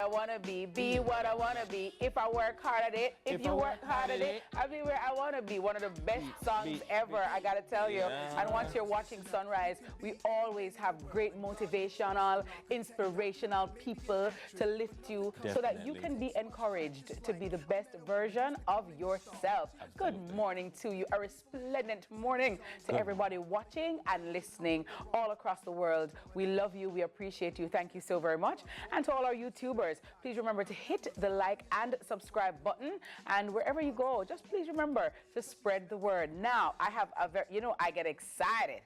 want to be what I want to be. If I work hard at it, if you work hard at it, I'll be where I want to be. One of the best songs ever, I got to tell you. And once you're watching Sunrise, we always have great motivational, inspirational people to lift you so that you can be encouraged to be the best version of yourself. Absolutely. Good morning to you. A resplendent morning to everybody watching and listening all across the world. We love you. We appreciate you. Thank you so very much. And to all our YouTubers, please remember to hit the like and subscribe button. And wherever you go, just please remember to spread the word. Now, I have a very, I get excited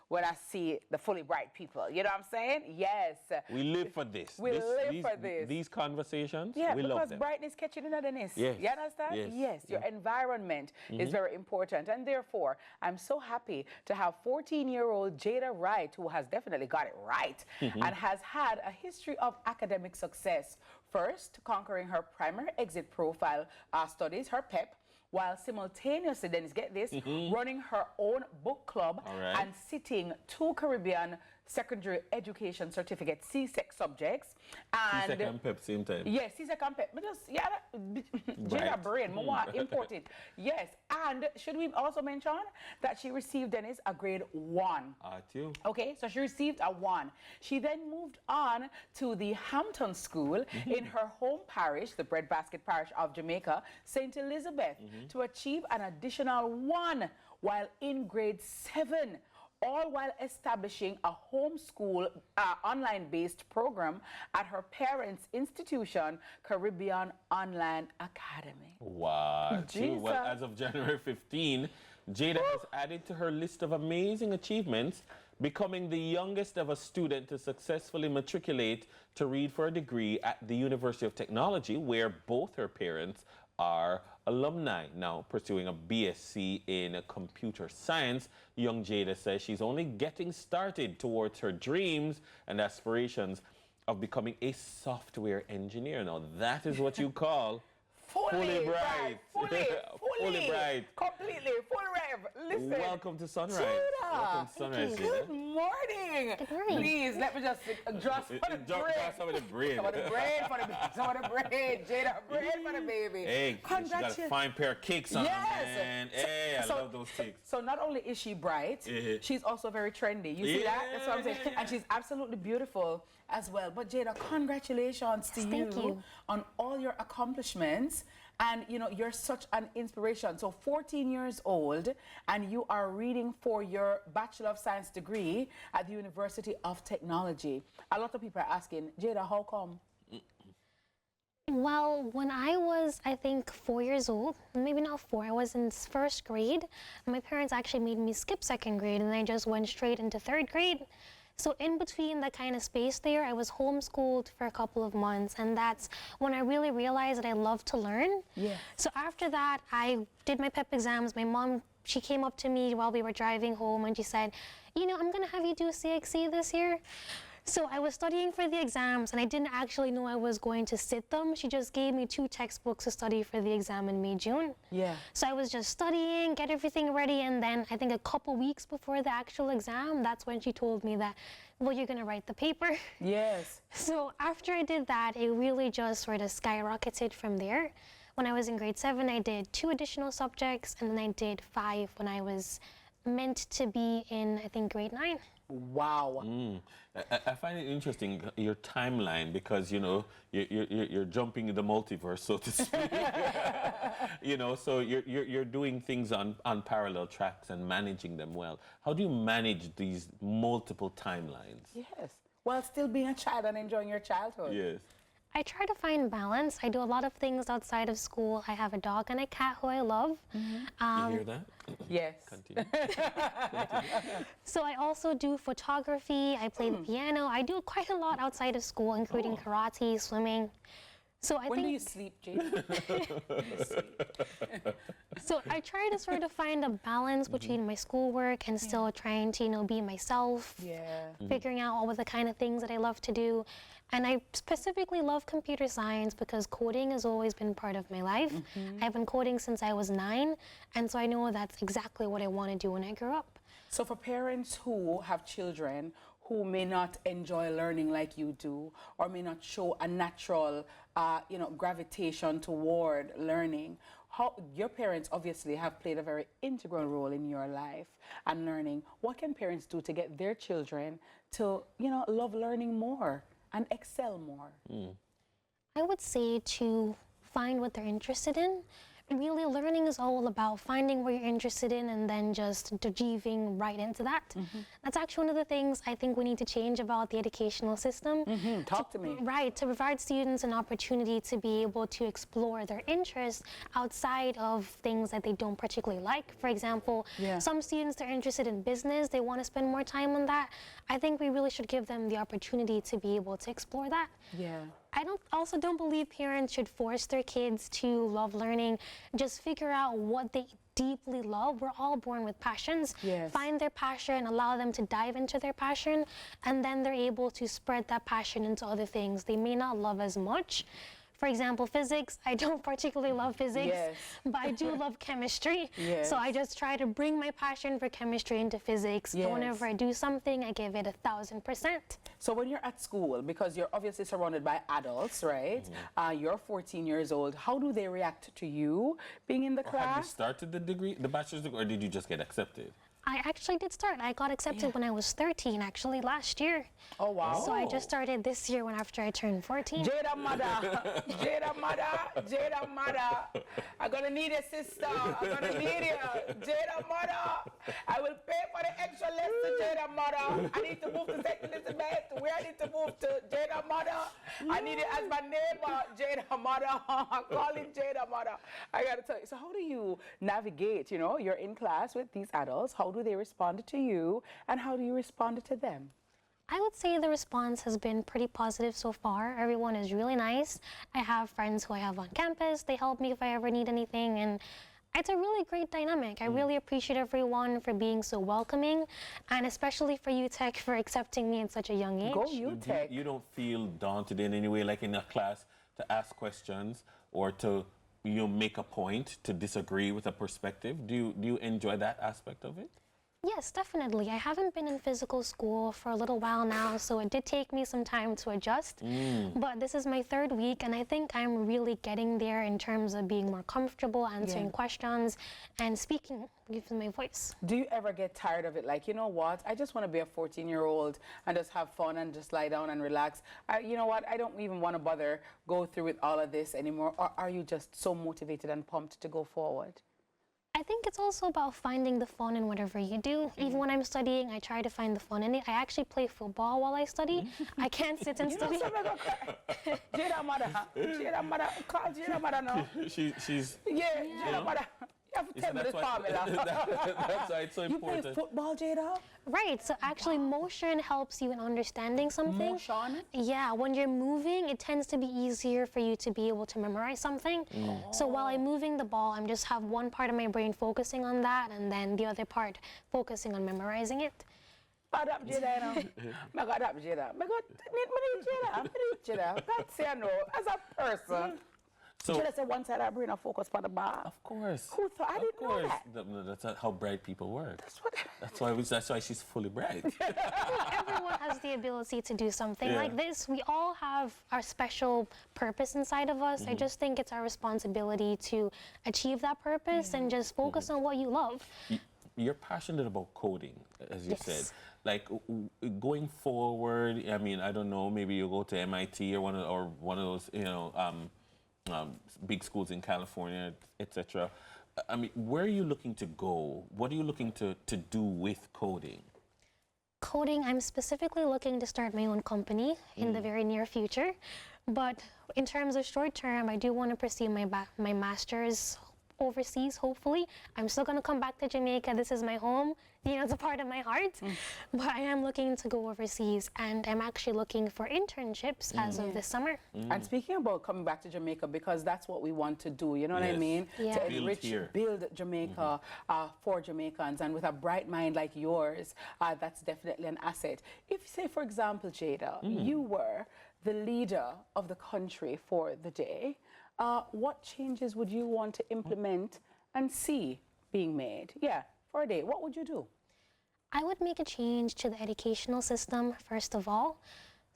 when I see the fully bright people. You know what I'm saying? Yes. We live for this. We live for this. These conversations, yeah, we love them. Because brightness catching in Dennis. Yes. You understand? Yes. Yes. Your environment is very important. And therefore, I'm so happy to have 14-year-old Jada Wright, who has definitely got it right and has had a history of academic success. First, conquering her primary exit profile studies, her PEP, while simultaneously, Dennis, get this, running her own book club and sitting 2 Caribbean secondary education certificate CSEC subjects. And CSEC and PEP same time. Yes, CSEC and PEP. Jada brain, import it. Yes, and should we also mention that she received, Dennis, a grade 1. Okay, so she received a 1. She then moved on to the Hampton School in her home parish, the Breadbasket Parish of Jamaica, St. Elizabeth, to achieve an additional 1 while in grade 7. All while establishing a homeschool online-based program at her parents' institution, Caribbean Online Academy. Wow. Well, as of January 15, Jada has added to her list of amazing achievements, becoming the youngest ever student to successfully matriculate to read for a degree at the University of Technology, where both her parents are alumni. Now pursuing a BSc in computer science, young Jada says she's only getting started towards her dreams and aspirations of becoming a software engineer. Now that is what you call fully bright. Fully bright. Completely, full rev. Listen. Welcome to Sunrise. Jada. Welcome to Sunrise. Good morning. Good morning. Please, let me just draw some of the brain. Some of the brain. Some of the brain for the some of the brain. Jada, brain for the baby. Hey, she got a fine pair of kicks on. Man. Hey, I love those kicks. So not only is she bright, she's also very trendy. You see that? That's what I'm saying. And she's absolutely beautiful as well. But Jada, congratulations to you on all your accomplishments. And, you're such an inspiration. So 14 years old, and you are reading for your Bachelor of Science degree at the University of Technology. A lot of people are asking, Jada, how come? Well, when I was, I think, 4 years old, maybe not 4, I was in 1st grade. My parents actually made me skip 2nd grade, and I just went straight into 3rd grade. So in between that kind of space there, I was homeschooled for a couple of months, and that's when I really realized that I love to learn. Yeah. So after that, I did my PEP exams. My mom, she came up to me while we were driving home, and she said, I'm going to have you do CXC this year. So I was studying for the exams, and I didn't actually know I was going to sit them. She just gave me 2 textbooks to study for the exam in May, June. Yeah. So I was just studying, get everything ready, and then I think a couple weeks before the actual exam, that's when she told me that, well, you're going to write the paper. Yes. So after I did that, it really just sort of skyrocketed from there. When I was in grade 7, I did 2 additional subjects, and then I did 5 when I was meant to be in, I think, grade 9. Wow. I find it interesting, your timeline, because, you're jumping in the multiverse, so to speak. So you're doing things on parallel tracks and managing them well. How do you manage these multiple timelines? Yes. While still being a child and enjoying your childhood. Yes. I try to find balance. I do a lot of things outside of school. I have a dog and a cat who I love. You hear that? Yes. Continue. So I also do photography. I play the piano. I do quite a lot outside of school, including karate, swimming. So I When do you sleep, Jane? So I try to sort of find a balance between my schoolwork and still trying to, be myself. Yeah. Figuring out all of the kind of things that I love to do. And I specifically love computer science because coding has always been part of my life. I've been coding since I was 9, and so I know that's exactly what I want to do when I grow up. So for parents who have children who may not enjoy learning like you do, or may not show a natural, you know, gravitation toward learning. How your parents obviously have played a very integral role in your life and learning. What can parents do to get their children to, you know, love learning more and excel more? I would say to find what they're interested in. Really, learning is all about finding what you're interested in and then just diving right into that. That's actually one of the things I think we need to change about the educational system. Talk to me. Right, to provide students an opportunity to be able to explore their interests outside of things that they don't particularly like. For example, some students are interested in business, they want to spend more time on that. I think we really should give them the opportunity to be able to explore that. I also don't believe parents should force their kids to love learning. Just figure out what they deeply love. We're all born with passions. Find their passion, allow them to dive into their passion, and then they're able to spread that passion into other things they may not love as much. For example, physics, I don't particularly love physics, but I do love chemistry. So I just try to bring my passion for chemistry into physics. And whenever I do something, I give it 1,000%. So when you're at school, because you're obviously surrounded by adults, right? You're 14 years old. How do they react to you being in the class? Have you started the degree, the bachelor's degree, or did you just get accepted? I actually did start. I got accepted when I was 13, actually, last year. Oh, wow. So I just started this year after I turned 14. Jada mother, Jada mother, Jada mother. I'm gonna need a sister. I'm gonna need you, Jada mother. I will pay for the extra lesson, Jada mother. I need to move to St. Elizabeth. Where I need to move to, Jada mother. I need it as my neighbor, Jada mother. I'm calling Jada mother. I gotta tell you. So how do you navigate? You know, you're in class with these adults. How do they respond to you, and how do you respond to them? I would say the response has been pretty positive so far. Everyone is really nice. I have friends who I have on campus. They help me if I ever need anything, and it's a really great dynamic. I really appreciate everyone for being so welcoming, and especially for UTECH for accepting me at such a young age. Go UTECH. You don't feel daunted in any way, like in a class, to ask questions or to make a point to disagree with a perspective? Do you enjoy that aspect of it? Yes, definitely. I haven't been in physical school for a little while now, so it did take me some time to adjust. But this is my 3rd week, and I think I'm really getting there in terms of being more comfortable answering questions and speaking with my voice. Do you ever get tired of it? Like, you know what? I just want to be a 14-year-old and just have fun and just lie down and relax. You know what? I don't even want to bother go through with all of this anymore. Or are you just so motivated and pumped to go forward? I think it's also about finding the fun in whatever you do. Even when I'm studying, I try to find the fun in it. I actually play football while I study. I can't sit and study. Jada mother, Jada mother, call Jada mother now. She's Jada mother. You have to tell me this formula. That's why it's so important. You play football, Jada? Right, so actually motion helps you in understanding something. Motion? Yeah, when you're moving, it tends to be easier for you to be able to memorize something. So while I'm moving the ball, I'm just have one part of my brain focusing on that and then the other part focusing on memorizing it. Adapt Jada, you know. I got adapt Jada. I got need Jada. That's say no as a person. So Jada said one side I brain a focus for the bar. Of course. Who thought? I didn't know that. That's how bright people work. That's That's why she's fully bright. Everyone has the ability to do something like this. We all have our special purpose inside of us. I just think it's our responsibility to achieve that purpose and just focus on what you love. You're passionate about coding, as you said. Like going forward, I mean, I don't know, maybe you go to MIT or one of those, you know, big schools in California, etc. I mean, where are you looking to go? What are you looking to do with coding? Coding, I'm specifically looking to start my own company in the very near future. But in terms of short term, I do want to pursue my master's overseas, hopefully. I'm still going to come back to Jamaica. This is my home. You know, it's a part of my heart. But I am looking to go overseas, and I'm actually looking for internships as of this summer. And speaking about coming back to Jamaica, because that's what we want to do, you know what I mean? Yeah. To enrich, build Jamaica for Jamaicans, and with a bright mind like yours, that's definitely an asset. If, say, for example, Jada, you were the leader of the country for the day, what changes would you want to implement and see being made? Yeah, for a day, what would you do? I would make a change to the educational system, first of all.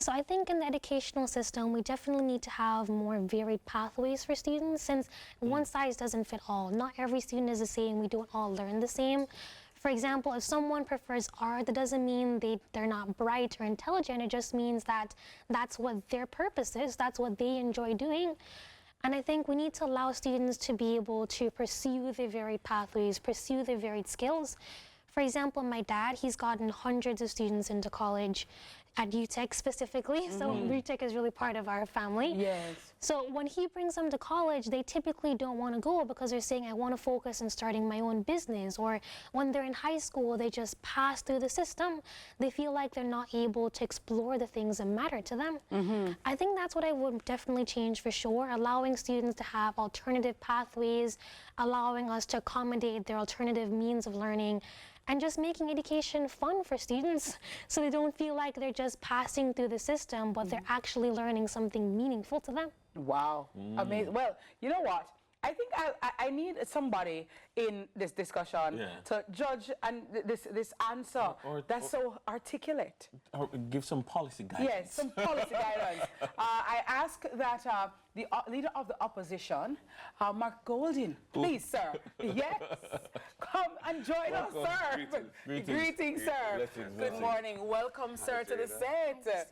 So I think in the educational system, we definitely need to have more varied pathways for students, since one size doesn't fit all. Not every student is the same. We don't all learn the same. For example, if someone prefers art, that doesn't mean they're not bright or intelligent. It just means that that's what their purpose is. That's what they enjoy doing. And I think we need to allow students to be able to pursue their varied pathways, pursue their varied skills. For example, my dad, he's gotten hundreds of students into college at UTECH specifically. So UTECH is really part of our family. Yes. So when he brings them to college, they typically don't want to go because they're saying, I want to focus on starting my own business. Or when they're in high school, they just pass through the system. They feel like they're not able to explore the things that matter to them. I think that's what I would definitely change for sure, allowing students to have alternative pathways, allowing us to accommodate their alternative means of learning, and just making education fun for students so they don't feel like they're just passing through the system, but they're actually learning something meaningful to them. Wow, amazing. Well, you know what? I think I need somebody in this discussion to judge and this answer that's so articulate. Or give some policy guidance. Yes, some policy guidance. I ask that the leader of the opposition, Mark Golden, please, sir. Yes, come and join us, sir. Greetings, sir. Good morning. Welcome, sir, to the set.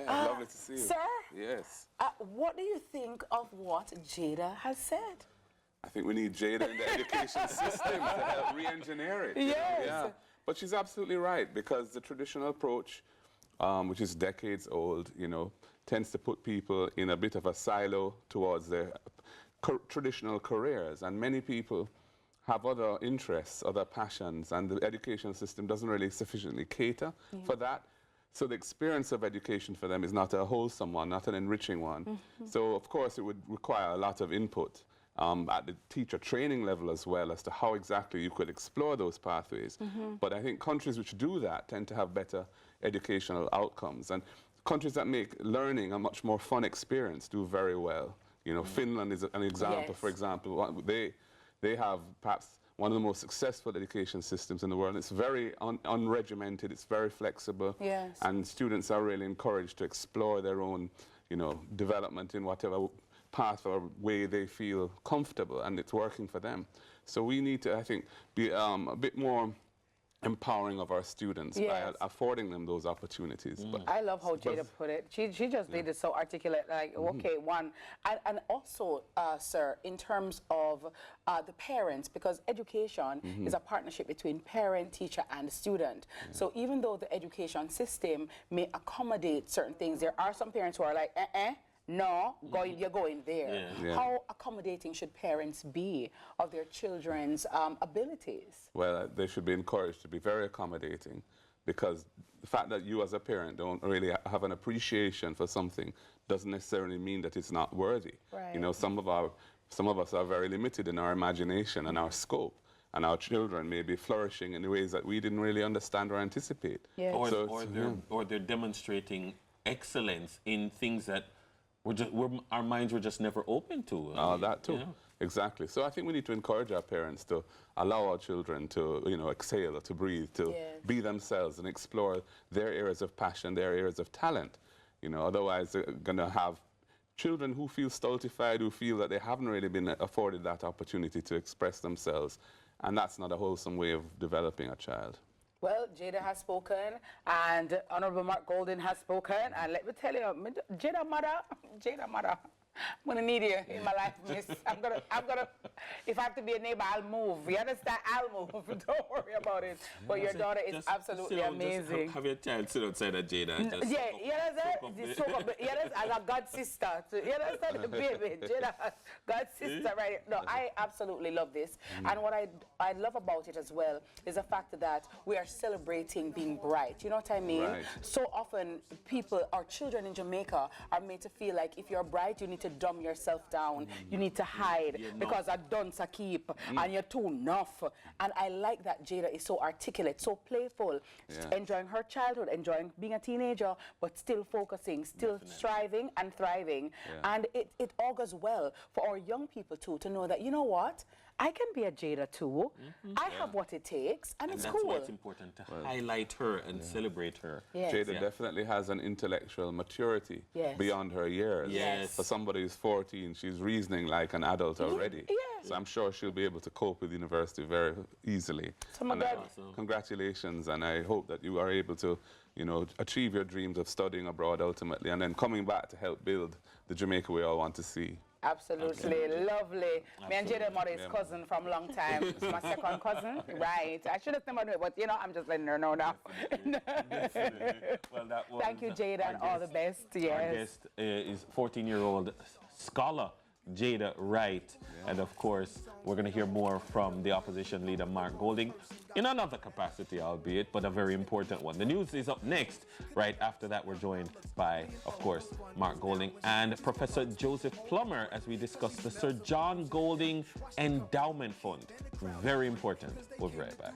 Lovely to see you. Sir? Yes. What do you think of what Jada has said? I think we need Jada in the education system to help re-engineer it. Yes. Yeah. But she's absolutely right, because the traditional approach, which is decades old, tends to put people in a bit of a silo towards their traditional careers. And many people have other interests, other passions, and the education system doesn't really sufficiently cater for that. So the experience of education for them is not a wholesome one, not an enriching one. So of course it would require a lot of input at the teacher training level as well, as to how exactly you could explore those pathways. But I think countries which do that tend to have better educational outcomes. And countries that make learning a much more fun experience do very well. Finland is an example, for example. They have perhaps one of the most successful education systems in the world. It's very unregimented, it's very flexible, and students are really encouraged to explore their own, development in whatever path or way they feel comfortable, and it's working for them. So we need to, I think, be a bit more empowering of our students by affording them those opportunities. But I love how Jada put it. She just did it so articulate, like, okay, one. And also, sir, in terms of the parents, because education is a partnership between parent, teacher, and student. So even though the education system may accommodate certain things, there are some parents who are like, no, you're going there. How accommodating should parents be of their children's abilities? Well, they should be encouraged to be very accommodating, because the fact that you as a parent don't really have an appreciation for something doesn't necessarily mean that it's not worthy. Right. Some of us are very limited in our imagination and our scope, and our children may be flourishing in ways that we didn't really understand or anticipate. Yes. Or they're demonstrating excellence in things that our minds were just never open to. That too. Exactly. So I think we need to encourage our parents to allow our children to, exhale, to breathe, to be themselves and explore their areas of passion, their areas of talent. Otherwise they're going to have children who feel stultified, who feel that they haven't really been afforded that opportunity to express themselves. And that's not a wholesome way of developing a child. Well, Jada has spoken, and Honorable Mark Golden has spoken, and let me tell you, Jada mother, I'm gonna need you in my life, miss. I'm gonna, if I have to be a neighbor, I'll move. You understand? I'll move. Don't worry about it. But your daughter is absolutely amazing. Have your child sit outside of Jada. And just you understand? As a god sister. You understand? The baby, Jada, god sister, right? No, I absolutely love this. And what I love about it as well is the fact that we are celebrating being bright. You know what I mean? Right. So often, our children in Jamaica are made to feel like if you're bright, you need to dumb yourself down. You need to hide because a dunce a keep and you're too enough. And I like that Jada is so articulate, so playful, enjoying her childhood, enjoying being a teenager, but still focusing, still striving and thriving. And it augurs well for our young people too to know that, you know what, I can be a Jada too. I have what it takes, and it's that's cool. why it's important to highlight her and celebrate her. Jada definitely has an intellectual maturity beyond her years. For somebody who's 14, she's reasoning like an adult already. So I'm sure she'll be able to cope with university very easily. Congratulations, and I hope that you are able to, you know, achieve your dreams of studying abroad ultimately, and then coming back to help build the Jamaica we all want to see. Absolutely. Lovely. Me and Jada mother is cousin from long time. It's my second cousin. Right. I should have never knew it, but you know, I'm just letting her know now. Well, that was thank you, Jada, and all the best. Yes. Our guest is 14-year-old scholar Jada Wright. And of course, we're going to hear more from the opposition leader, Mark Golding, in another capacity, albeit, but a very important one. The news is up next. Right after that, we're joined by, of course, Mark Golding and Professor Joseph Plummer as we discuss the Sir John Golding Endowment Fund. Very important. We'll be right back.